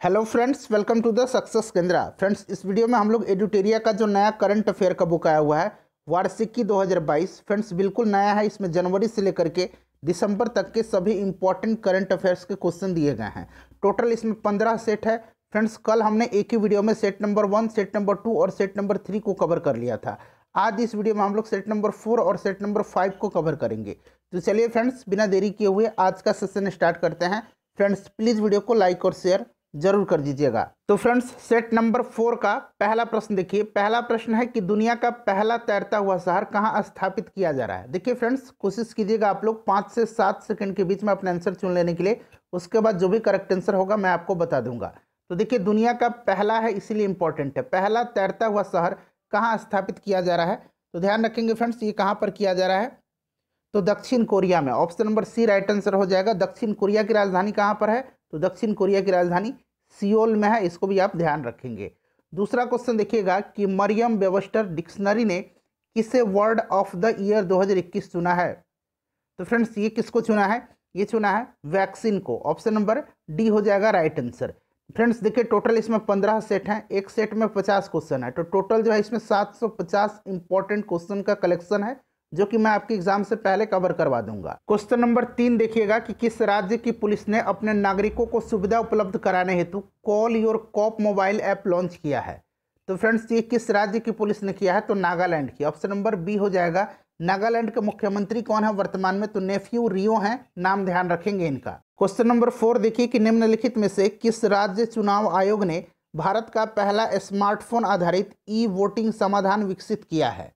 Hello friends, welcome to the success Kendra. Friends, इस video में हम लोग एडुटेरिया का जो नया करंट अफेयर का बुक आया हुआ है वार्षिकी 2022, फ्रेंड्स बिल्कुल नया है। इसमें जनवरी से लेकर के दिसंबर तक के सभी इंपॉर्टेंट करंट अफेयर्स के क्वेश्चन दिए गए हैं। टोटल इसमें 15 सेट है। फ्रेंड्स, कल हमने एक ही वीडियो में सेट नंबर 1, सेट नंबर 2 और सेट नंबर 3 को कवर कर लिया था। आज इस वीडियो में हम लोग सेट नंबर 4 और सेट नंबर 5 को कवर करेंगे। तो चलिए फ्रेंड्स, बिना देरी किए हुए आज का सेशन स्टार्ट करते हैं। फ्रेंड्स, प्लीज़ वीडियो को लाइक और शेयर जरूर कर दीजिएगा। तो फ्रेंड्स, सेट नंबर 4 का पहला प्रश्न देखिए। पहला प्रश्न है कि दुनिया का पहला तैरता हुआ शहर कहाँ स्थापित किया जा रहा है। देखिए फ्रेंड्स, कोशिश कीजिएगा आप लोग 5 से 7 सेकंड के बीच में अपना आंसर चुन लेने के लिए। उसके बाद जो भी करेक्ट आंसर होगा मैं आपको बता दूंगा। तो देखिए, दुनिया का पहला है इसीलिए इंपॉर्टेंट है। पहला तैरता हुआ शहर कहाँ स्थापित किया जा रहा है, तो ध्यान रखेंगे फ्रेंड्स, ये कहाँ पर किया जा रहा है, तो दक्षिण कोरिया में। Option number C right answer हो जाएगा। दक्षिण कोरिया की राजधानी कहाँ पर है, तो दक्षिण कोरिया की राजधानी सियोल में है। इसको भी आप ध्यान रखेंगे। दूसरा क्वेश्चन देखिएगा कि मरियम वेबस्टर डिक्शनरी ने किसे वर्ड ऑफ द ईयर 2021 चुना है। तो फ्रेंड्स, ये किसको चुना है, ये चुना है वैक्सीन को। ऑप्शन नंबर डी हो जाएगा राइट आंसर। फ्रेंड्स देखिए, टोटल इसमें 15 सेट हैं, एक सेट में 50 क्वेश्चन है, तो टोटल जो है इसमें 750 इंपॉर्टेंट क्वेश्चन का कलेक्शन है, जो कि मैं आपके एग्जाम से पहले कवर करवा दूंगा। क्वेश्चन नंबर 3 देखिएगा कि किस राज्य की पुलिस ने अपने नागरिकों को सुविधा उपलब्ध कराने हेतु call your cop mobile app launch किया है। तो फ्रेंड्स, ये किस राज्य की पुलिस ने किया है, तो नागालैंड की। ऑप्शन नंबर बी हो जाएगा। नागालैंड के मुख्यमंत्री कौन है वर्तमान में, तो नेफ्यू रियो हैं, नाम ध्यान रखेंगे इनका। क्वेश्चन नंबर 4 देखिए कि निम्नलिखित में से किस राज्य चुनाव आयोग ने भारत का पहला स्मार्टफोन आधारित ई वोटिंग समाधान विकसित किया है।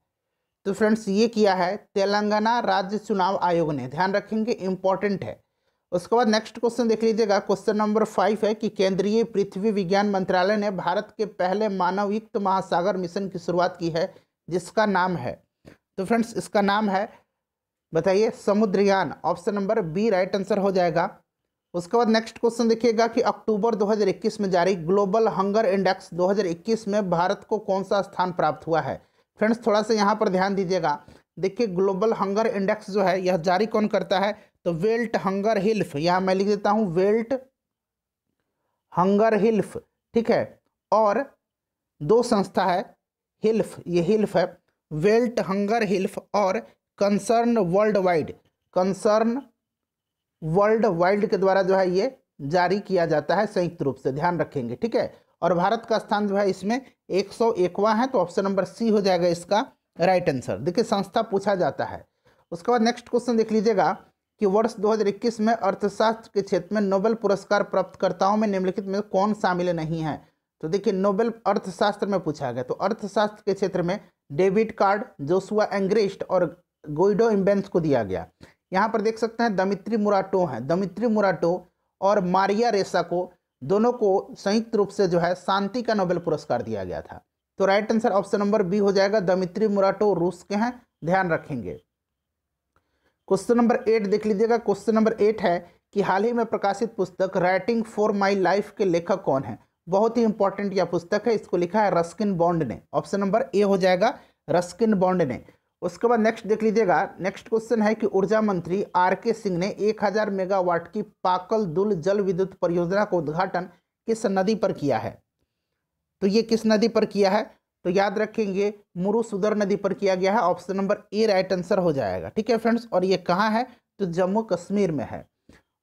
तो फ्रेंड्स, ये किया है तेलंगाना राज्य चुनाव आयोग ने, ध्यान रखेंगे, इंपॉर्टेंट है। उसके बाद नेक्स्ट क्वेश्चन देख लीजिएगा। क्वेश्चन नंबर 5 है कि केंद्रीय पृथ्वी विज्ञान मंत्रालय ने भारत के पहले मानवयुक्त महासागर मिशन की शुरुआत की है, जिसका नाम है, तो फ्रेंड्स इसका नाम है, बताइए, Samudrayaan. Option number B right answer हो जाएगा। उसके बाद नेक्स्ट क्वेश्चन देखिएगा कि अक्टूबर 2021 में जारी ग्लोबल हंगर इंडेक्स 2021 में भारत को कौन सा स्थान प्राप्त हुआ है। फ्रेंड्स, थोड़ा सा यहाँ पर ध्यान दीजिएगा। देखिए, ग्लोबल हंगर इंडेक्स जो है यह जारी कौन करता है, तो वेल्ट हंगर हिल्फ, यहाँ मैं लिख देता हूँ वेल्ट हंगर हिल्फ, ठीक है। और दो संस्था है हिल्फ, ये हिल्फ है, वेल्ट हंगर हिल्फ और कंसर्न वर्ल्ड वाइड के द्वारा जो है ये जारी किया जाता है संयुक्त रूप से, ध्यान रखेंगे, ठीक है। और भारत का स्थान जो है इसमें 101वां है, तो ऑप्शन नंबर सी हो जाएगा इसका राइट आंसर। देखिए, संस्था पूछा जाता है। उसके बाद नेक्स्ट क्वेश्चन देख लीजिएगा कि वर्ष 2021 में अर्थशास्त्र के क्षेत्र में नोबेल पुरस्कार प्राप्तकर्ताओं में निम्नलिखित में कौन शामिल नहीं है। तो देखिए, नोबेल अर्थशास्त्र में पूछा गया, तो अर्थशास्त्र के क्षेत्र में डेविड कार्ड, जोशुआ एंग्रेस्ट और गुइडो इम्बेंस को दिया गया। यहाँ पर देख सकते हैं दमित्री मुराटो हैं, दमित्री मुराटो और मारिया रेसा को, दोनों को संयुक्त रूप से जो है शांति का नोबेल पुरस्कार दिया गया था। तो right answer option number B हो जाएगा। दमित्री मुराटो रूस के हैं, ध्यान रखेंगे। क्वेश्चन नंबर 8 देख लीजिएगा। क्वेश्चन नंबर 8 है कि हाल ही में प्रकाशित पुस्तक राइटिंग फॉर माई लाइफ के लेखक कौन है। बहुत ही इंपॉर्टेंट यह पुस्तक है, इसको लिखा है रस्किन बॉन्ड ने। ऑप्शन नंबर ए हो जाएगा, रस्किन बॉन्ड ने। उसके बाद नेक्स्ट देख लीजिएगा। नेक्स्ट क्वेश्चन है कि ऊर्जा मंत्री आर.के. सिंह ने 1000 मेगावाट की पाकल दुल जल विद्युत परियोजना का उद्घाटन किस नदी पर किया है। तो ये किस नदी पर किया है, तो याद रखेंगे मुरुसुदर नदी पर किया गया है। Option number A right answer हो जाएगा, ठीक है फ्रेंड्स। और ये कहाँ है, तो जम्मू कश्मीर में है।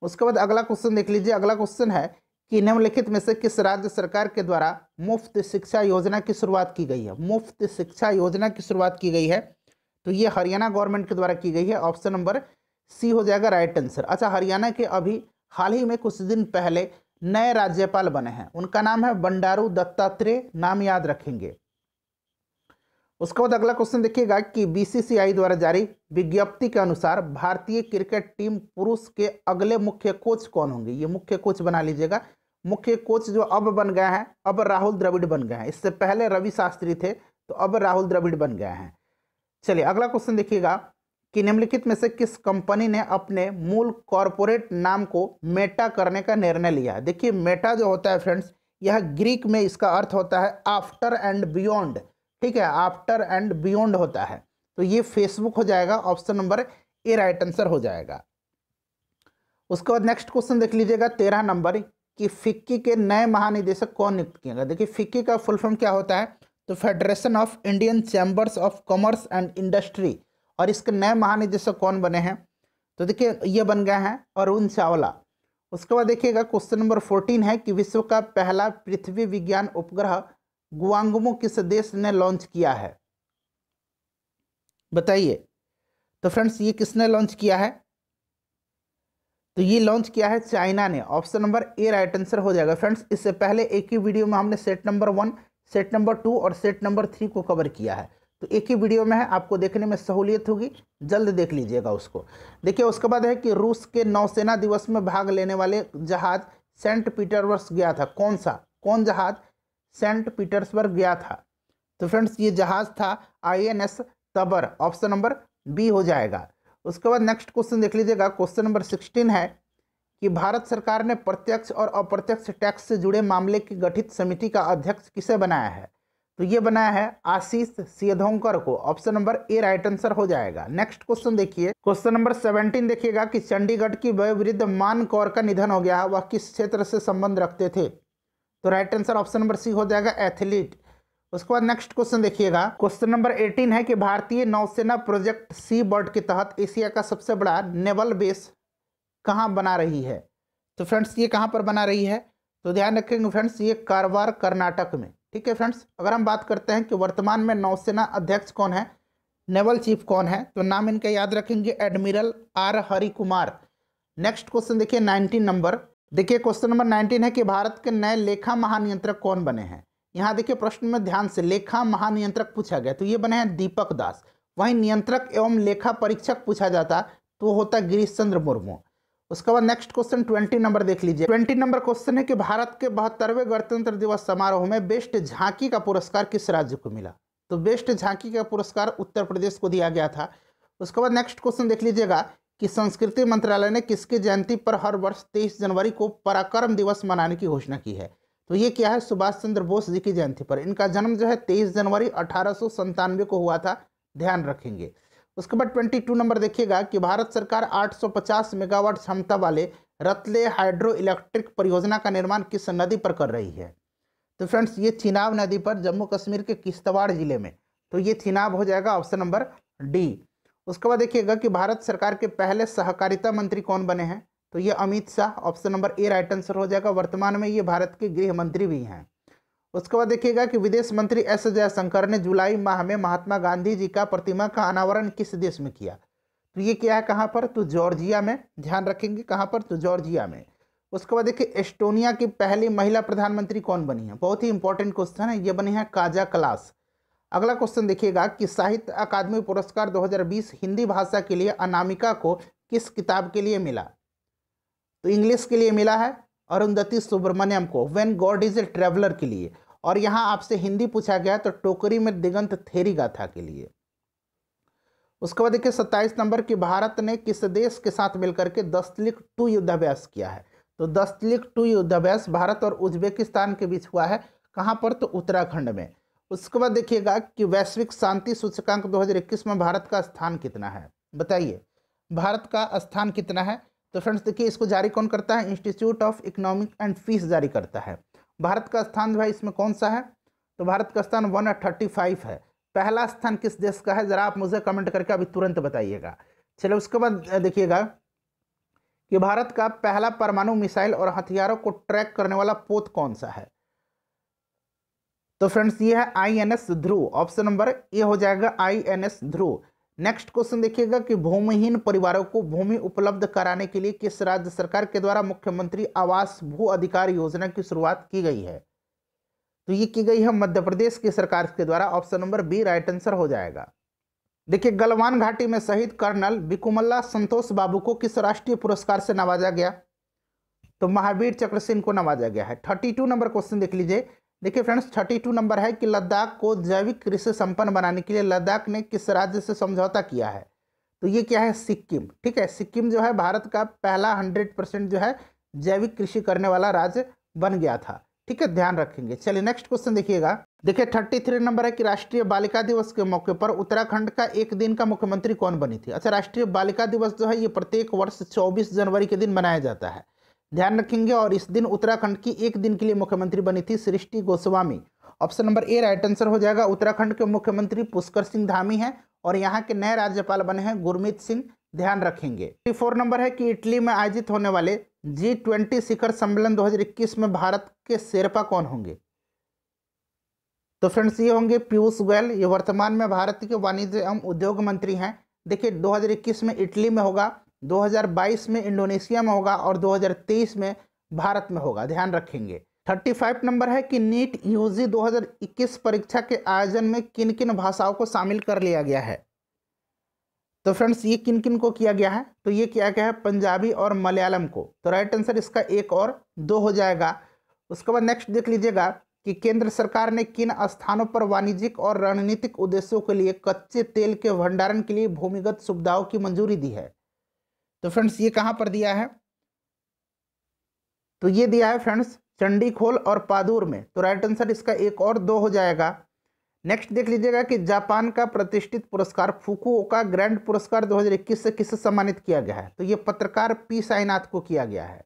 उसके बाद अगला क्वेश्चन देख लीजिए। अगला क्वेश्चन है कि निम्नलिखित में से किस राज्य सरकार के द्वारा मुफ्त शिक्षा योजना की शुरुआत की गई है। मुफ्त शिक्षा योजना की शुरुआत की गई है, तो ये हरियाणा गवर्नमेंट के द्वारा की गई है। ऑप्शन नंबर सी हो जाएगा राइट आंसर। अच्छा, हरियाणा के अभी हाल ही में कुछ दिन पहले नए राज्यपाल बने हैं, उनका नाम है बंडारू दत्तात्रेय, नाम याद रखेंगे। उसके बाद अगला क्वेश्चन देखिएगा कि बीसीसीआई द्वारा जारी विज्ञप्ति के अनुसार भारतीय क्रिकेट टीम पुरुष के अगले मुख्य कोच कौन होंगे। ये मुख्य कोच बना लीजिएगा। मुख्य कोच जो अब बन गए हैं, अब राहुल द्रविड़ बन गए हैं। इससे पहले रवि शास्त्री थे, तो अब राहुल द्रविड़ बन गए हैं। चलिए अगला क्वेश्चन देखिएगा कि निम्नलिखित में से किस कंपनी ने अपने मूल कॉरपोरेट नाम को मेटा करने का निर्णय लिया। देखिए, मेटा जो होता है फ्रेंड्स, यह ग्रीक में इसका अर्थ होता है आफ्टर एंड बियॉन्ड, ठीक है, आफ्टर एंड बियॉन्ड होता है। तो ये फेसबुक हो जाएगा। Option number A right answer हो जाएगा। उसके बाद नेक्स्ट क्वेश्चन देख लीजिएगा 13 नंबर कि फिक्की के नए महानिदेशक कौन नियुक्त किए गए। देखिए फिक्की का फुल फॉर्म क्या होता है, तो federation of Indian chambers of commerce and industry, और इसके नए महानिदेशक कौन बने हैं, तो देखिए ये बन गए हैं अरुण चावला। उसके बाद देखिएगा क्वेश्चन नंबर 14 है कि विश्व का पहला पृथ्वी विज्ञान उपग्रह गुआंगमो किस देश ने लॉन्च किया है, बताइए। तो फ्रेंड्स ये किसने लॉन्च किया है, तो ये लॉन्च किया है चाइना ने। Option number A right answer हो जाएगा। फ्रेंड्स इससे पहले एक ही वीडियो में हमने सेट नंबर 1, सेट नंबर 2 और सेट नंबर 3 को कवर किया है, तो एक ही वीडियो में है, आपको देखने में सहूलियत होगी, जल्द देख लीजिएगा उसको। देखिए उसके बाद है कि रूस के नौसेना दिवस में भाग लेने वाले जहाज सेंट पीटर्सबर्ग गया था, कौन जहाज सेंट पीटर्सबर्ग गया था, तो फ्रेंड्स ये जहाज था INS तबर, ऑप्शन नंबर बी हो जाएगा। उसके बाद नेक्स्ट क्वेश्चन देख लीजिएगा, क्वेश्चन नंबर 16 है कि भारत सरकार ने प्रत्यक्ष और अप्रत्यक्ष टैक्स से जुड़े मामले की गठित समिति का अध्यक्ष किसे बनाया है, तो ये बनाया है आशीष सियधोंकर को, option number A right answer हो जाएगा। नेक्स्ट क्वेश्चन देखिए, क्वेश्चन नंबर 17 देखिएगा कि चंडीगढ़ की वयोवृद्ध मान कौर का निधन हो गया है, वह किस क्षेत्र से संबंध रखते थे, तो right answer option number C हो जाएगा एथलीट। उसके बाद नेक्स्ट क्वेश्चन देखिएगा, क्वेश्चन नंबर 18 है कि भारतीय नौसेना प्रोजेक्ट सी बर्ड के तहत एशिया का सबसे बड़ा नेवल बेस कहाँ बना रही है, तो फ्रेंड्स ये कहाँ पर बना रही है, तो ध्यान रखेंगे फ्रेंड्स ये कारवार कर्नाटक में, ठीक है फ्रेंड्स। अगर हम बात करते हैं कि वर्तमान में नौसेना अध्यक्ष कौन है, नेवल चीफ कौन है, तो नाम इनका याद रखेंगे admiral R Hari Kumar. Next question देखिए 19 नंबर, देखिए क्वेश्चन नंबर 19 है कि भारत के नए लेखा महानियंत्रक कौन बने हैं। यहाँ देखिए प्रश्न में ध्यान से लेखा महानियंत्रक पूछा गया, तो ये बने हैं दीपक दास। वहीं नियंत्रक एवं लेखा परीक्षक पूछा जाता तो होता गिरीश चंद्र मुर्मू। उसके बाद नेक्स्ट क्वेश्चन 20 नंबर देख लीजिए। 20 नंबर क्वेश्चन है कि भारत के 72वें गणतंत्र दिवस समारोह में बेस्ट झांकी का पुरस्कार किस राज्य को मिला, तो बेस्ट झांकी का पुरस्कार उत्तर प्रदेश को दिया गया था। उसके बाद नेक्स्ट क्वेश्चन देख लीजिएगा कि संस्कृति मंत्रालय ने किसकी जयंती पर हर वर्ष 23 जनवरी को पराक्रम दिवस मनाने की घोषणा की है, तो ये क्या है सुभाष चंद्र बोस जी की जयंती पर। इनका जन्म जो है 23 जनवरी 1897 को हुआ था, ध्यान रखेंगे। उसके बाद 22 नंबर देखिएगा कि भारत सरकार 850 मेगावाट क्षमता वाले रतले हाइड्रो इलेक्ट्रिक परियोजना का निर्माण किस नदी पर कर रही है, तो फ्रेंड्स ये चिनाब नदी पर, जम्मू कश्मीर के किश्तवाड़ जिले में, तो ये चिनाब हो जाएगा, ऑप्शन नंबर डी। उसके बाद देखिएगा कि भारत सरकार के पहले सहकारिता मंत्री कौन बने हैं, तो ये Amit Shah, option number A right answer हो जाएगा। वर्तमान में ये भारत के गृह मंत्री भी हैं। उसके बाद देखिएगा कि विदेश मंत्री एस जयशंकर ने जुलाई माह में महात्मा गांधी जी का प्रतिमा का अनावरण किस देश में किया, तो ये क्या है कहाँ पर, तो जॉर्जिया में, ध्यान रखेंगे कहाँ पर, तो जॉर्जिया में। उसके बाद देखिए एस्टोनिया की पहली महिला प्रधानमंत्री कौन बनी है, बहुत ही इंपॉर्टेंट क्वेश्चन है, ये बनी है काजा कलास। अगला क्वेश्चन देखिएगा कि साहित्य अकादमी पुरस्कार 2020 हिंदी भाषा के लिए अनामिका को किस किताब के लिए मिला, तो इंग्लिश के लिए मिला है अरुंधति सुब्रमण्यम को when God is a traveller के लिए, और यहाँ आपसे हिंदी पूछा गया तो टोकरी में दिगंत थेरी गाथा के लिए। उसके बाद देखिए 27 नंबर की भारत ने किस देश के साथ मिलकर के दस्तलिक 2 युद्धाभ्यास किया है, तो दस्तलिक 2 युद्धाभ्यास भारत और उज्बेकिस्तान के बीच हुआ है, कहाँ पर, तो उत्तराखंड में। उसके बाद देखिएगा कि वैश्विक शांति सूचकांक 2021 में भारत का स्थान कितना है, बताइए भारत का स्थान कितना है, तो फ्रेंड्स देखिए इसको जारी कौन करता है, Institute of Economic and Peace जारी करता है। भारत का स्थान भाई इसमें कौन सा है, तो भारत का स्थान 135 है। पहला स्थान किस देश का है, जरा आप मुझे कमेंट करके अभी तुरंत बताइएगा। चलिए उसके बाद देखिएगा कि भारत का पहला परमाणु मिसाइल और हथियारों को ट्रैक करने वाला पोत कौन सा है, तो फ्रेंड्स ये है INS ध्रुव, ऑप्शन नंबर ए हो जाएगा INS ध्रुव। नेक्स्ट क्वेश्चन देखिएगा कि भूमिहीन परिवारों को भूमि उपलब्ध कराने के लिए किस राज्य सरकार के द्वारा मुख्यमंत्री आवास भू अधिकार योजना की शुरुआत की गई है, तो ये की गई है मध्य प्रदेश की सरकार के द्वारा, option number B right answer हो जाएगा। देखिए गलवान घाटी में शहीद कर्नल बिकुमल्ला संतोष बाबू को किस राष्ट्रीय पुरस्कार से नवाजा गया, तो महावीर चक्र से इनको नवाजा गया है। 32 नंबर क्वेश्चन देख लीजिए। देखिए फ्रेंड्स 32 नंबर है कि लद्दाख को जैविक कृषि संपन्न बनाने के लिए लद्दाख ने किस राज्य से समझौता किया है, तो ये क्या है सिक्किम, ठीक है। सिक्किम जो है भारत का पहला 100% जो है जैविक कृषि करने वाला राज्य बन गया था, ठीक है, ध्यान रखेंगे। चलिए नेक्स्ट क्वेश्चन देखिएगा। देखिए 33 नंबर है कि राष्ट्रीय बालिका दिवस के मौके पर उत्तराखंड का एक दिन का मुख्यमंत्री कौन बनी थी। अच्छा, राष्ट्रीय बालिका दिवस जो है ये प्रत्येक वर्ष 24 जनवरी के दिन मनाया जाता है। ध्यान रखेंगे। और इस दिन उत्तराखंड की एक दिन के लिए मुख्यमंत्री बनी थी Srishti Goswami. Option number A right answer हो जाएगा। उत्तराखंड के मुख्यमंत्री पुष्कर सिंह धामी हैं और यहाँ के नए राज्यपाल बने हैं गुरमीत सिंह। ध्यान रखेंगे। 4 नंबर है कि इटली में आयोजित होने वाले G20 शिखर सम्मेलन 2021 में भारत के शेरपा कौन होंगे? तो फ्रेंड्स ये होंगे पीयूष गोयल। ये वर्तमान में भारत के वाणिज्य एवं उद्योग मंत्री हैं। देखिए 2021 में इटली में होगा, 2022 में इंडोनेशिया में होगा और 2023 में भारत में होगा। ध्यान रखेंगे। 35 नंबर है कि नीट यूजी 2021 परीक्षा के आयोजन में किन किन भाषाओं को शामिल कर लिया गया है? तो फ्रेंड्स ये किन किन को किया गया है? तो ये किया गया है पंजाबी और मलयालम को। तो राइट आंसर इसका 1 और 2 हो जाएगा। उसके बाद नेक्स्ट देख लीजिएगा कि केंद्र सरकार ने किन स्थानों पर वाणिज्यिक और रणनीतिक उद्देश्यों के लिए कच्चे तेल के भंडारण के लिए भूमिगत सुविधाओं की मंजूरी दी है? तो फ्रेंड्स ये कहां पर दिया है? तो ये दिया है फ्रेंड्स चंडीखोल और पादुर में। तो राइट आंसर इसका 1 और 2 हो जाएगा। नेक्स्ट देख लीजिएगा कि जापान का प्रतिष्ठित पुरस्कार फुकुओका ग्रैंड पुरस्कार 2021 से किसे सम्मानित किया गया है? तो ये पत्रकार पी साईनाथ को किया गया है।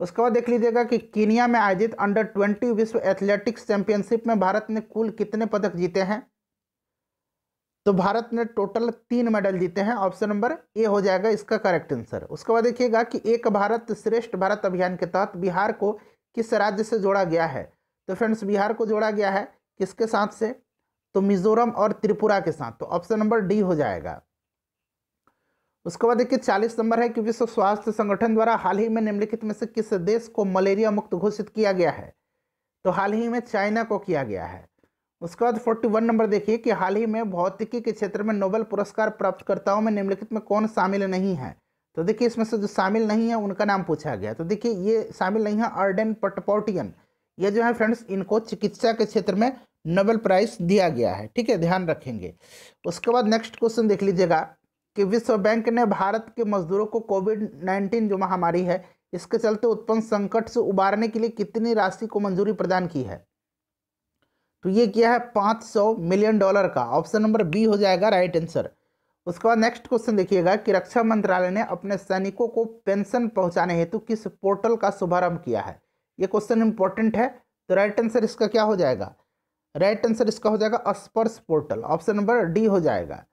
उसके बाद देख लीजिएगा कि कीनिया में आयोजित अंडर 20 विश्व एथलेटिक्स चैंपियनशिप में भारत ने कुल कितने पदक जीते हैं? तो भारत ने टोटल 3 मेडल जीते हैं। ऑप्शन नंबर ए हो जाएगा इसका करेक्ट आंसर। उसके बाद देखिएगा कि एक भारत श्रेष्ठ भारत अभियान के तहत बिहार को किस राज्य से जोड़ा गया है? तो फ्रेंड्स बिहार को जोड़ा गया है किसके साथ से? तो मिजोरम और त्रिपुरा के साथ। तो ऑप्शन नंबर डी हो जाएगा। उसके बाद देखिए 40 नंबर है कि विश्व स्वास्थ्य संगठन द्वारा हाल ही में निम्नलिखित में से किस देश को मलेरिया मुक्त घोषित किया गया है? तो हाल ही में चाइना को किया गया है। उसके बाद 41 नंबर देखिए कि हाल ही में भौतिकी के क्षेत्र में नोबेल पुरस्कार प्राप्तकर्ताओं में निम्नलिखित में कौन शामिल नहीं है? तो देखिए इसमें से जो शामिल नहीं है उनका नाम पूछा गया। तो देखिए ये शामिल नहीं है अर्डेन पटपौटियन। ये जो है फ्रेंड्स इनको चिकित्सा के क्षेत्र में नोबेल प्राइज दिया गया है। ठीक है, ध्यान रखेंगे। उसके बाद नेक्स्ट क्वेश्चन देख लीजिएगा कि विश्व बैंक ने भारत के मजदूरों को कोविड-19 जो महामारी है इसके चलते उत्पन्न संकट से उबारने के लिए कितनी राशि को मंजूरी प्रदान की है? तो ये किया है $500 मिलियन का। ऑप्शन नंबर बी हो जाएगा राइट आंसर। उसके बाद नेक्स्ट क्वेश्चन देखिएगा कि रक्षा मंत्रालय ने अपने सैनिकों को पेंशन पहुंचाने हेतु किस पोर्टल का शुभारंभ किया है? ये क्वेश्चन इंपॉर्टेंट है। तो राइट आंसर इसका क्या हो जाएगा? राइट आंसर इसका हो जाएगा स्पर्श पोर्टल। ऑप्शन नंबर डी हो जाएगा।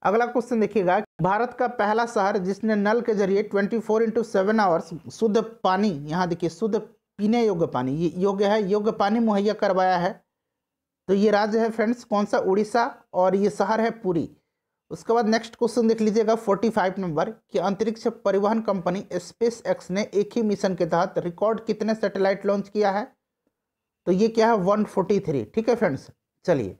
अगला क्वेश्चन देखिएगा, भारत का पहला शहर जिसने नल के जरिए 24/7 आवर्स शुद्ध पानी, यहाँ देखिए शुद्ध पीने योग्य पानी, ये योग्य पानी मुहैया करवाया है, तो ये राज्य है फ्रेंड्स कौन सा? उड़ीसा। और ये शहर है पुरी। उसके बाद नेक्स्ट क्वेश्चन देख लीजिएगा 45 नंबर कि अंतरिक्ष परिवहन कंपनी स्पेस एक्स ने एक ही मिशन के तहत रिकॉर्ड कितने सैटेलाइट लॉन्च किया है? तो ये क्या है? 143। ठीक है फ्रेंड्स, चलिए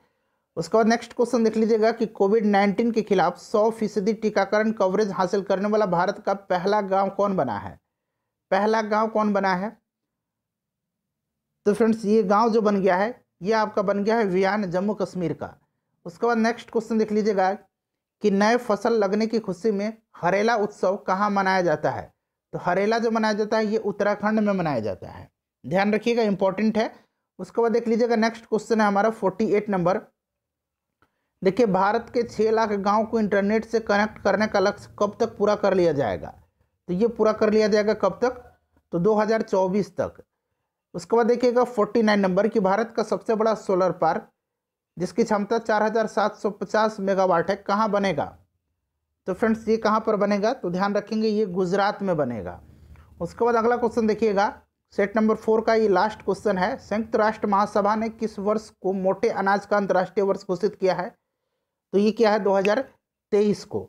उसके बाद नेक्स्ट क्वेश्चन देख लीजिएगा कि कोविड-19 के खिलाफ 100% टीकाकरण कवरेज हासिल करने वाला भारत का पहला गांव कौन बना है? पहला गांव कौन बना है? तो फ्रेंड्स ये गांव जो बन गया है ये आपका बन गया है वियान, जम्मू कश्मीर का। उसके बाद नेक्स्ट क्वेश्चन देख लीजिएगा कि नए फसल लगने की खुशी में हरेला उत्सव कहाँ मनाया जाता है? तो हरेला जो मनाया जाता है ये उत्तराखंड में मनाया जाता है। ध्यान रखिएगा, इंपॉर्टेंट है। उसके बाद देख लीजिएगा नेक्स्ट क्वेश्चन है हमारा 48 नंबर। देखिए भारत के 6 लाख गांव को इंटरनेट से कनेक्ट करने का लक्ष्य कब तक पूरा कर लिया जाएगा? तो ये पूरा कर लिया जाएगा कब तक? तो 2024 तक। उसके बाद देखिएगा 49 नंबर कि भारत का सबसे बड़ा सोलर पार्क जिसकी क्षमता 4750 मेगावाट है कहाँ बनेगा? तो फ्रेंड्स ये कहाँ पर बनेगा? तो ध्यान रखेंगे ये गुजरात में बनेगा। उसके बाद अगला क्वेश्चन देखिएगा सेट नंबर 4 का ये लास्ट क्वेश्चन है। संयुक्त राष्ट्र महासभा ने किस वर्ष को मोटे अनाज का अंतर्राष्ट्रीय वर्ष घोषित किया है? तो ये क्या है? 2023 को।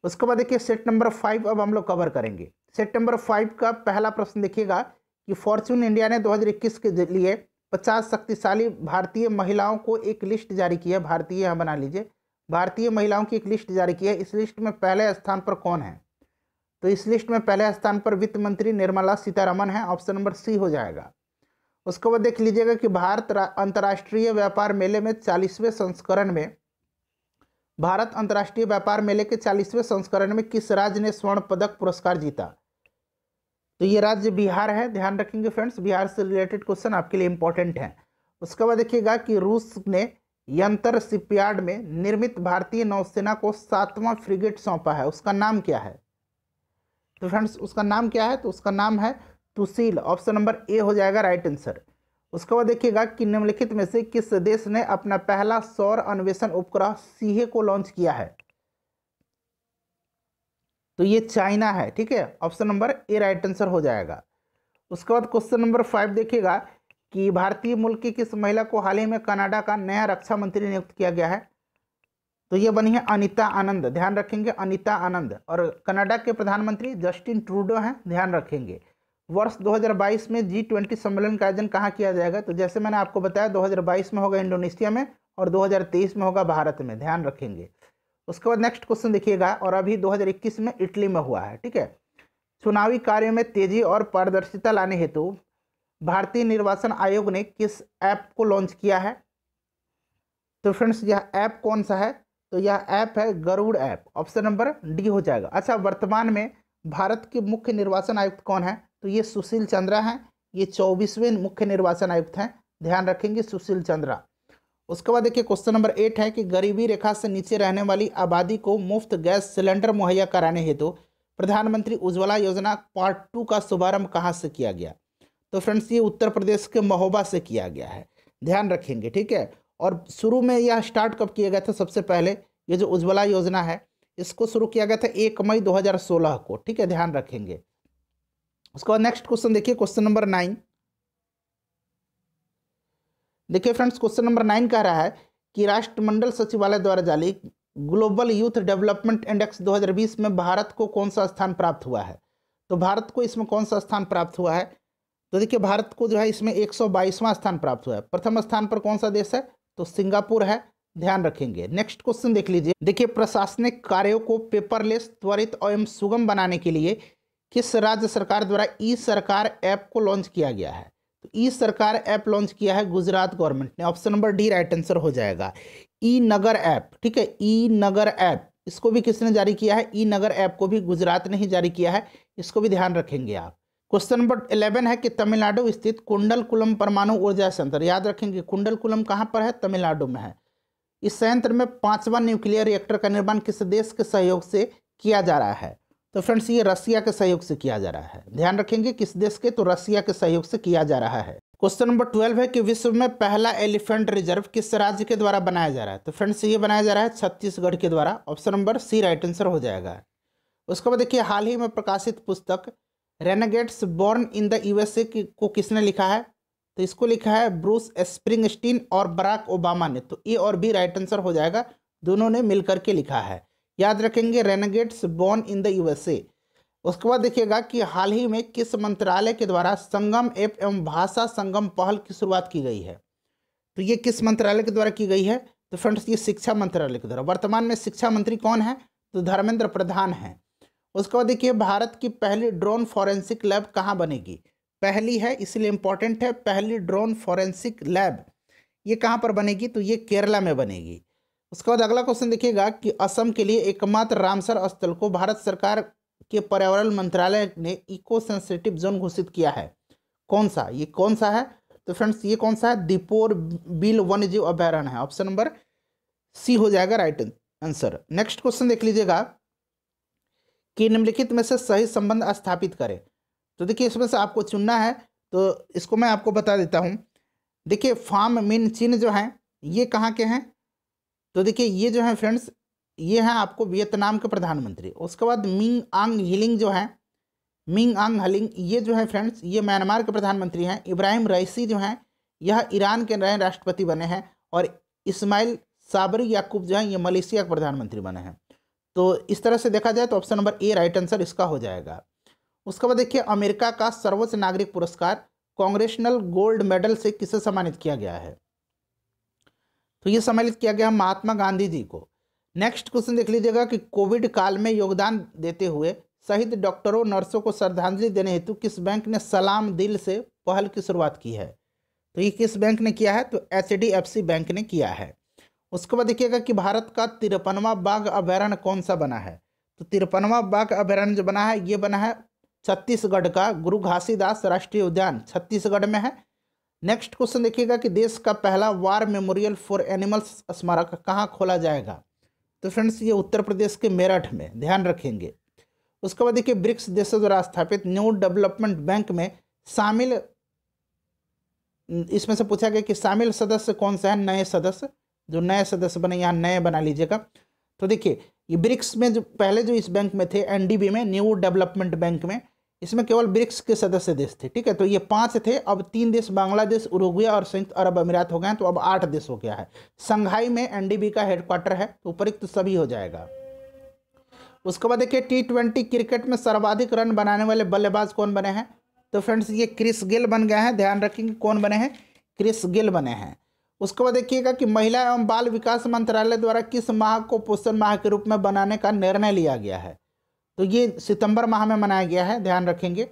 उसके बाद देखिए सेट नंबर 5 अब हम लोग कवर करेंगे। सेट नंबर 5 का पहला प्रश्न देखिएगा कि फॉर्च्यून इंडिया ने 2021 के लिए 50 शक्तिशाली भारतीय महिलाओं को एक लिस्ट जारी की है। भारतीय यहाँ बना लीजिए, भारतीय महिलाओं की एक लिस्ट जारी की है। इस लिस्ट में पहले स्थान पर कौन है? तो इस लिस्ट में पहले स्थान पर वित्त मंत्री निर्मला सीतारमण है। ऑप्शन नंबर सी हो जाएगा। उसके बाद देख लीजिएगा कि भारत अंतर्राष्ट्रीय व्यापार मेले में 40वें संस्करण में भारत अंतर्राष्ट्रीय व्यापार मेले के 40वें संस्करण में किस राज्य ने स्वर्ण पदक पुरस्कार जीता? तो ये राज्य बिहार है। ध्यान रखेंगे फ्रेंड्स, बिहार से रिलेटेड क्वेश्चन आपके लिए इंपॉर्टेंट है। उसके बाद देखिएगा कि रूस ने यंतर शिपयार्ड में निर्मित भारतीय नौसेना को 7वां फ्रिगेट सौंपा है, उसका नाम क्या है? तो फ्रेंड्स उसका नाम क्या है? तो उसका नाम है सुशील, ऑप्शन नंबर ए हो जाएगा राइट आंसर। उसके बाद देखिएगा कि निम्नलिखित में से किस देश ने अपना पहला सौर अन्वेषण उपग्रह सीहे को लॉन्च किया है? तो ये चाइना है, ठीक है, option number A right answer हो जाएगा। उसके बाद क्वेश्चन नंबर 5 देखिएगा कि भारतीय मूल की किस महिला को हाल ही में कनाडा का नया रक्षा मंत्री नियुक्त किया गया है? तो ये बनी है अनीता आनंद, ध्यान रखेंगे, अनीता आनंद। और कनाडा के प्रधानमंत्री जस्टिन ट्रूडो हैं, ध्यान रखेंगे। वर्ष 2022 में G20 सम्मेलन का आयोजन कहाँ किया जाएगा? तो जैसे मैंने आपको बताया 2022 में होगा इंडोनेशिया में और 2023 में होगा भारत में, ध्यान रखेंगे। उसके बाद नेक्स्ट क्वेश्चन देखिएगा, और अभी 2021 में इटली में हुआ है, ठीक है। चुनावी कार्यों में तेजी और पारदर्शिता लाने हेतु भारतीय निर्वाचन आयोग ने किस ऐप को लॉन्च किया है? तो फ्रेंड्स यह ऐप कौन सा है? तो यह ऐप है Garuda app, option number D हो जाएगा। अच्छा, वर्तमान में भारत के मुख्य निर्वाचन आयुक्त कौन है? तो ये सुशील चंद्रा हैं, ये 24वें मुख्य निर्वाचन आयुक्त हैं, ध्यान रखेंगे, सुशील चंद्रा। उसके बाद देखिए क्वेश्चन नंबर 8 है कि गरीबी रेखा से नीचे रहने वाली आबादी को मुफ्त गैस सिलेंडर मुहैया कराने हेतु प्रधानमंत्री उज्ज्वला योजना पार्ट 2 का शुभारंभ कहाँ से किया गया? तो फ्रेंड्स ये उत्तर प्रदेश के महोबा से किया गया है, ध्यान रखेंगे, ठीक है। और शुरू में यह स्टार्ट कब किया गया था? सबसे पहले ये जो उज्ज्वला योजना है इसको शुरू किया गया था 1 मई 2016 को, ठीक है, ध्यान रखेंगे। उसके बाद नेक्स्ट क्वेश्चन देखिए, क्वेश्चन नंबर 9 देखिए फ्रेंड्स, क्वेश्चन नंबर 9 कह रहा है कि राष्ट्रमंडल सचिवालय द्वारा जारी ग्लोबल यूथ डेवलपमेंट इंडेक्स 2020 में भारत को कौन सा स्थान प्राप्त हुआ है? तो भारत को इसमें कौन सा स्थान प्राप्त हुआ है? तो देखिए भारत को जो है इसमें 122वां स्थान प्राप्त हुआ है। प्रथम स्थान पर कौन सा देश है? तो सिंगापुर है, ध्यान रखेंगे। नेक्स्ट क्वेश्चन देख लीजिए, देखिए प्रशासनिक कार्यों को पेपरलेस, त्वरित एवं सुगम बनाने के लिए किस राज्य सरकार द्वारा ई सरकार ऐप को लॉन्च किया गया है? तो ई सरकार ऐप लॉन्च किया है गुजरात गवर्नमेंट ने, option number D right answer हो जाएगा। ई नगर ऐप, ठीक है, ई नगर ऐप, इसको भी किसने जारी किया है? ई नगर ऐप को भी गुजरात ने ही जारी किया है, इसको भी ध्यान रखेंगे आप। क्वेश्चन नंबर 11 है कि तमिलनाडु स्थित कुंडलकुलम परमाणु ऊर्जा संयंत्र, याद रखेंगे कुंडलकुलम कहाँ पर है? तमिलनाडु में है। इस संयंत्र में 5वां न्यूक्लियर रिएक्टर का निर्माण किस देश के सहयोग से किया जा रहा है? तो फ्रेंड्स ये रसिया के सहयोग से किया जा रहा है, ध्यान रखेंगे, किस देश के? तो रसिया के सहयोग से किया जा रहा है। क्वेश्चन नंबर 12 है कि विश्व में पहला एलिफेंट रिजर्व किस राज्य के द्वारा बनाया जा रहा है? तो फ्रेंड्स ये बनाया जा रहा है छत्तीसगढ़ के द्वारा, option number C right answer हो जाएगा। उसके बाद देखिए हाल ही में प्रकाशित पुस्तक Renegades born in the USA को किसने लिखा है? तो इसको लिखा है ब्रूस स्प्रिंगस्टीन और बराक ओबामा ने, तो ए और बी राइट आंसर हो जाएगा, दोनों ने मिलकर के लिखा है, याद रखेंगे, Renegades born in the USA. उसके बाद देखिएगा कि हाल ही में किस मंत्रालय के द्वारा संगम ऐप एवं भाषा संगम पहल की शुरुआत की गई है? तो ये किस मंत्रालय के द्वारा की गई है? तो फ्रेंड्स ये शिक्षा मंत्रालय के द्वारा। वर्तमान में शिक्षा मंत्री कौन है? तो धर्मेंद्र प्रधान है। उसके बाद देखिए भारत की पहली ड्रोन फॉरेंसिक लैब कहाँ बनेगी? पहली है इसलिए इंपॉर्टेंट है, पहली ड्रोन फॉरेंसिक लैब ये कहाँ पर बनेगी? तो ये केरला में बनेगी। उसके बाद अगला क्वेश्चन देखिएगा कि असम के लिए एकमात्र रामसर स्थल को भारत सरकार के पर्यावरण मंत्रालय ने इको सेंसिटिव जोन घोषित किया है, कौन सा? ये कौन सा है? तो फ्रेंड्स ये कौन सा है? दीपोर बिल वन्यजीव अभयारण्य है, ऑप्शन नंबर सी हो जाएगा राइट आंसर। नेक्स्ट क्वेश्चन देख लीजिएगा कि निम्नलिखित में से सही संबंध स्थापित करें। तो देखिए इसमें से आपको चुनना है, तो इसको मैं आपको बता देता हूँ। देखिए फार्म मिन चिन जो हैं ये कहाँ के हैं? तो देखिए ये जो है फ्रेंड्स ये हैं आपको वियतनाम के प्रधानमंत्री। उसके बाद मिंग आंग हिलिंग जो है, मिंग आंग हलिंग ये जो है फ्रेंड्स ये म्यांमार के प्रधानमंत्री हैं। इब्राहिम रईसी जो हैं यह ईरान के नए राष्ट्रपति बने हैं, और इस्माइल साबरी याकूब जो हैं ये मलेशिया के प्रधानमंत्री बने हैं। तो इस तरह से देखा जाए तो option number A right answer इसका हो जाएगा। उसके बाद देखिए अमेरिका का सर्वोच्च नागरिक पुरस्कार कांग्रेशनल गोल्ड मेडल से किसे सम्मानित किया गया है? तो ये सम्मानित किया गया महात्मा गांधी जी को। नेक्स्ट क्वेश्चन देख लीजिएगा कि कोविड काल में योगदान देते हुए शहीद डॉक्टरों नर्सों को श्रद्धांजलि देने हेतु किस बैंक ने सलाम दिल से पहल की शुरुआत की है? तो ये किस बैंक ने किया है? तो HDFC बैंक ने किया है। उसके बाद देखिएगा कि भारत का 53वां बाघ अभयारण्य कौन सा बना है? तो 53वां बाघ अभयारण्य जो बना है ये बना है छत्तीसगढ़ का गुरु घासीदास राष्ट्रीय उद्यान छत्तीसगढ़ में है। नेक्स्ट क्वेश्चन देखिएगा कि देश का पहला वार मेमोरियल फॉर एनिमल्स स्मारक कहाँ खोला जाएगा? तो फ्रेंड्स ये उत्तर प्रदेश के मेरठ में, ध्यान रखेंगे। उसके बाद देखिए ब्रिक्स देशों द्वारा स्थापित न्यू डेवलपमेंट बैंक में शामिल, इसमें से पूछा गया कि शामिल सदस्य कौन सा है, नए सदस्य, जो नए सदस्य बने यहाँ नए बना लीजिएगा। तो देखिए ये ब्रिक्स में जो पहले जो इस बैंक में थे, एनडीबी में, न्यू डेवलपमेंट बैंक में, इसमें केवल ब्रिक्स के सदस्य देश थे, ठीक है। तो ये 5 थे, अब 3 देश बांग्लादेश, उरुग्वे और संयुक्त अरब अमीरात हो गए हैं, तो अब 8 देश हो गया है। संघाई में एनडीबी का हेडक्वार्टर है, तो उपरिक्त सभी हो जाएगा। उसके बाद देखिए T20 क्रिकेट में सर्वाधिक रन बनाने वाले बल्लेबाज कौन बने हैं, तो फ्रेंड्स ये क्रिस गेल बन गए हैं, ध्यान रखेंगे कौन बने हैं, क्रिस गेल बने हैं। उसके बाद देखिएगा कि महिला एवं बाल विकास मंत्रालय द्वारा किस माह को पोषण माह के रूप में बनाने का निर्णय लिया गया है, तो ये सितंबर माह में मनाया गया है, ध्यान रखेंगे।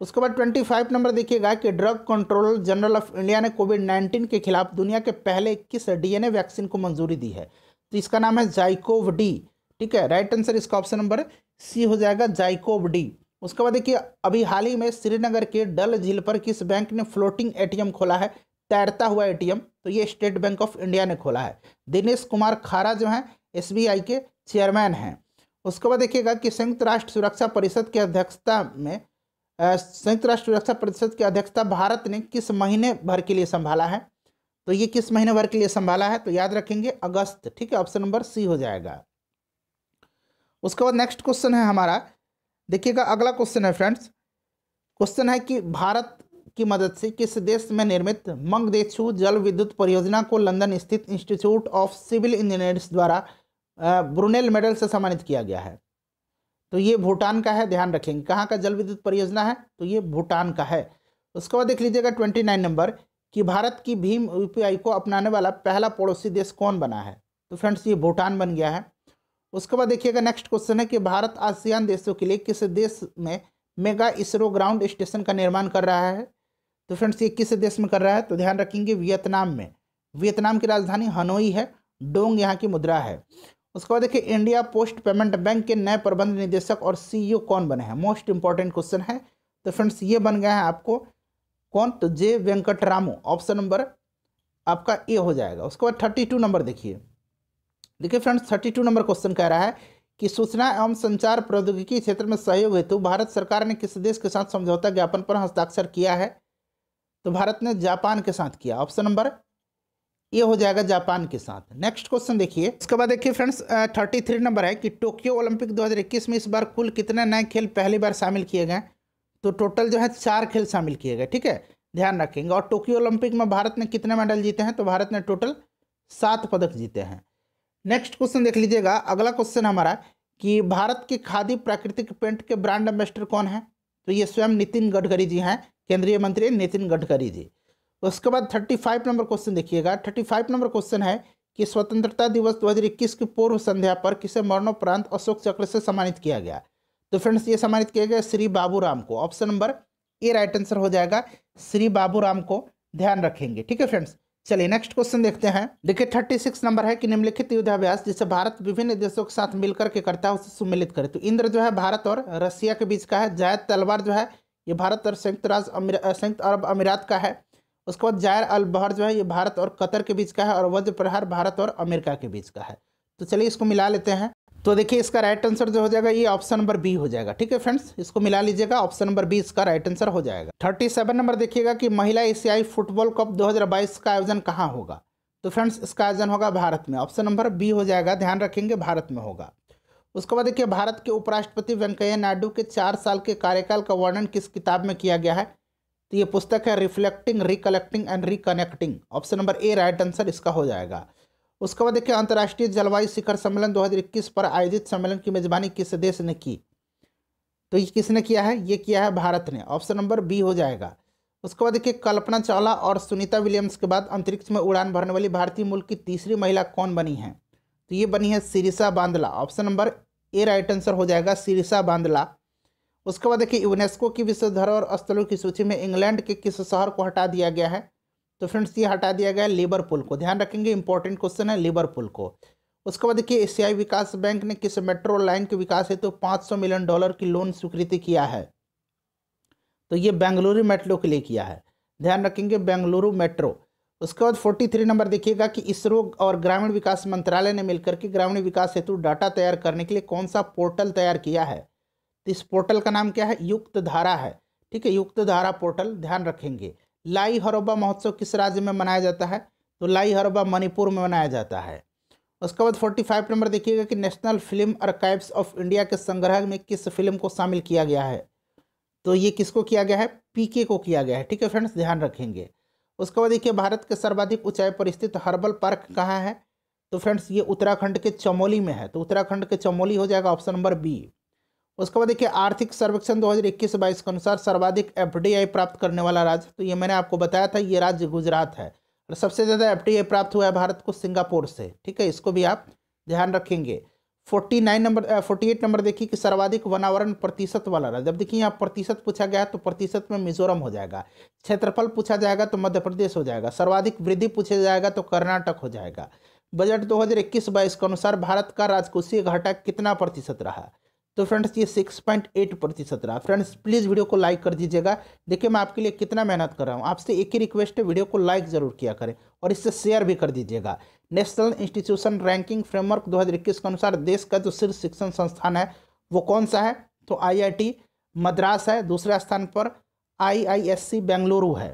उसके बाद 25 नंबर देखिएगा कि drug controller general of India ने कोविड-19 के खिलाफ दुनिया के पहले 21 डीएनए वैक्सीन को मंजूरी दी है, तो इसका नाम है जाइकोव डी, ठीक है। राइट आंसर इसका ऑप्शन नंबर सी हो जाएगा, जाइकोव डी। उसके बाद देखिए अभी हाल ही में श्रीनगर के डल झील पर किस बैंक ने फ्लोटिंग एटीएम खोला है, तैरता हुआ एटीएम, तो ये स्टेट बैंक ऑफ इंडिया ने खोला है। दिनेश कुमार खारा जो हैं एसबीआई के चेयरमैन हैं। उसके बाद देखिएगा कि संयुक्त राष्ट्र सुरक्षा परिषद की अध्यक्षता में संयुक्त राष्ट्र सुरक्षा परिषद की अध्यक्षता भारत ने किस महीने भर के लिए संभाला है, तो ये किस महीने भर के लिए संभाला है, तो याद रखेंगे अगस्त, ठीक है। ऑप्शन नंबर सी हो जाएगा। उसके बाद नेक्स्ट क्वेश्चन है हमारा, देखिएगा अगला क्वेश्चन है फ्रेंड्स, क्वेश्चन है कि भारत की मदद से किस देश में निर्मित मंगदेछू जल विद्युत परियोजना को लंदन स्थित इंस्टीट्यूट ऑफ सिविल इंजीनियर्स द्वारा ब्रुनेल मेडल से सम्मानित किया गया है, तो ये भूटान का है, ध्यान रखेंगे। कहाँ का जल विद्युत परियोजना है, तो ये भूटान का है। उसके बाद देख लीजिएगा 29 नंबर कि भारत की भीम यूपीआई को अपनाने वाला पहला पड़ोसी देश कौन बना है, तो फ्रेंड्स ये भूटान बन गया है। उसके बाद देखिएगा नेक्स्ट क्वेश्चन है कि भारत आसियान देशों के लिए किस देश में मेगा इसरो ग्राउंड स्टेशन का निर्माण कर रहा है, तो फ्रेंड्स ये किस देश में कर रहा है, तो ध्यान रखेंगे वियतनाम में। वियतनाम की राजधानी हनोई है, डोंग यहाँ की मुद्रा है। उसके बाद देखिए इंडिया पोस्ट पेमेंट बैंक के नए प्रबंध निदेशक और सीईओ कौन बने हैं, मोस्ट इंपॉर्टेंट क्वेश्चन है, तो फ्रेंड्स ये बन गए हैं आपको कौन, तो जे वेंकटरामू, ऑप्शन नंबर आपका ए हो जाएगा। उसके बाद 32 नंबर देखिए फ्रेंड्स 32 नंबर क्वेश्चन कह रहा है कि सूचना एवं संचार प्रौद्योगिकी क्षेत्र में सहयोग हेतु भारत सरकार ने किस देश के साथ समझौता ज्ञापन पर हस्ताक्षर किया है, तो भारत ने जापान के साथ किया, ऑप्शन नंबर ये हो जाएगा जापान के साथ। नेक्स्ट क्वेश्चन देखिए, इसके बाद देखिए फ्रेंड्स 33 नंबर है कि टोक्यो ओलंपिक 2021 में इस बार कुल कितने नए खेल पहली बार शामिल किए गए, तो टोटल जो है 4 खेल शामिल किए गए, ठीक है, ध्यान रखेंगे। और टोक्यो ओलंपिक में भारत ने कितने मेडल जीते हैं, तो भारत ने टोटल 7 पदक जीते हैं। नेक्स्ट क्वेश्चन देख लीजिएगा, अगला क्वेश्चन हमारा कि भारत के खादी प्राकृतिक पेंट के ब्रांड एम्बेसडर कौन है, तो ये स्वयं नितिन गडकरी जी हैं, केंद्रीय मंत्री नितिन गडकरी जी। उसके बाद 35 नंबर क्वेश्चन देखिएगा, 35 नंबर क्वेश्चन है कि स्वतंत्रता दिवस 2021 की पूर्व संध्या पर किसे मरणोपरांत अशोक चक्र से सम्मानित किया गया, तो फ्रेंड्स ये सम्मानित किया गया श्री बाबू राम को, option number A right answer हो जाएगा, श्री बाबू राम को, ध्यान रखेंगे, ठीक है फ्रेंड्स। चलिए नेक्स्ट क्वेश्चन देखते हैं। देखिए 36 नंबर है कि निम्नलिखित युद्धाभ्यास जिसे भारत विभिन्न देशों के साथ मिलकर के करता है उसे सुमेलित करे, तो इंद्र जो है भारत और रसिया के बीच का है, जायद तलवार जो है ये भारत और संयुक्त अरब अमीरात का है। उसके बाद जायर अल बहर जो है ये भारत और कतर के बीच का है, और वज्र प्रहार भारत और अमेरिका के बीच का है। तो चलिए इसको मिला लेते हैं, तो देखिए इसका राइट आंसर जो हो जाएगा ये ऑप्शन नंबर बी हो जाएगा, ठीक है फ्रेंड्स, इसको मिला लीजिएगा, ऑप्शन नंबर बी इसका राइट आंसर हो जाएगा। 37 नंबर देखिएगा कि महिला एशियाई फुटबॉल कप 2022 का आयोजन कहाँ होगा, तो फ्रेंड्स इसका आयोजन होगा भारत में, ऑप्शन नंबर बी हो जाएगा, ध्यान रखेंगे भारत में होगा। उसके बाद देखिए भारत के उपराष्ट्रपति वेंकैया नायडू के 4 साल के कार्यकाल का वर्णन किस किताब में किया गया है, तो ये पुस्तक है reflecting recollecting and reconnecting, option number A right answer इसका हो जाएगा। उसके बाद देखिए अंतर्राष्ट्रीय जलवायु शिखर सम्मेलन 2021 पर आयोजित सम्मेलन की मेजबानी किस देश ने की, तो ये किसने किया है, ये किया है भारत ने, ऑप्शन नंबर बी हो जाएगा। उसके बाद देखिए कल्पना चावला और सुनीता विलियम्स के बाद अंतरिक्ष में उड़ान भरने वाली भारतीय मूल की तीसरी महिला कौन बनी है, तो ये बनी है Sirisha Bandla, option number A right answer हो जाएगा, सिरिसा बांदला। उसके बाद देखिए यूनेस्को की विश्व धरोहर स्थलों की सूची में इंग्लैंड के किस शहर को हटा दिया गया है, तो फ्रेंड्स ये हटा दिया गया है लिवरपूल को, ध्यान रखेंगे इंपॉर्टेंट क्वेश्चन है लिवरपूल को। उसके बाद देखिए एशियाई विकास बैंक ने किस मेट्रो लाइन के विकास हेतु तो 500 मिलियन डॉलर की लोन स्वीकृति किया है, तो ये बेंगलुरु मेट्रो के लिए किया है, ध्यान रखेंगे बेंगलुरु मेट्रो। उसके बाद 43 नंबर देखिएगा कि इसरो और ग्रामीण विकास मंत्रालय ने मिलकर के ग्रामीण विकास हेतु डाटा तैयार करने के लिए कौन सा पोर्टल तैयार किया है, तो इस पोर्टल का नाम क्या है, युक्त धारा है, ठीक है, युक्त धारा पोर्टल ध्यान रखेंगे। लाई हरोबा महोत्सव किस राज्य में मनाया जाता है? तो लाई हरोबा मणिपुर में मनाया जाता है। उसके बाद 45 नंबर देखिएगा कि national film archives of India के संग्रह में किस फिल्म को शामिल किया गया है? तो ये किसको किया गया है? पीके को किया गया है। ठीक है फ्रेंड्स, ध्यान रखेंगे। उसके बाद देखिए भारत के सर्वाधिक ऊंचाई पर स्थित हर्बल पार्क कहाँ है? तो फ्रेंड्स ये उत्तराखंड के चमोली में है, तो उत्तराखंड के चमोली हो जाएगा ऑप्शन नंबर बी। उसके बाद देखिए आर्थिक सर्वेक्षण 2021-22 के अनुसार सर्वाधिक एफडीआई प्राप्त करने वाला राज्य, तो ये मैंने आपको बताया था, ये राज्य गुजरात है। और सबसे ज़्यादा एफडीआई प्राप्त हुआ है भारत को सिंगापुर से। ठीक है, इसको भी आप ध्यान रखेंगे। 48 नंबर देखिए कि सर्वाधिक वनावरण प्रतिशत वाला राज्य। जब देखिए यहाँ प्रतिशत पूछा गया है तो प्रतिशत में मिजोरम हो जाएगा, क्षेत्रफल पूछा जाएगा तो मध्य प्रदेश हो जाएगा, सर्वाधिक वृद्धि पूछा जाएगा तो कर्नाटक हो जाएगा। बजट 2021-22 के अनुसार भारत का राजकोषीय घाटा कितना प्रतिशत रहा? तो फ्रेंड्स ये 6.8% रहा। फ्रेंड्स प्लीज़ वीडियो को लाइक कर दीजिएगा। देखिए मैं आपके लिए कितना मेहनत कर रहा हूँ, आपसे एक ही रिक्वेस्ट है, वीडियो को लाइक ज़रूर किया करें और इससे शेयर भी कर दीजिएगा। नेशनल इंस्टीट्यूशन रैंकिंग फ्रेमवर्क 2021 के अनुसार देश का जो शीर्ष शिक्षण संस्थान है वो कौन सा है? तो IIT मद्रास है, दूसरे स्थान पर IISc बेंगलुरु है।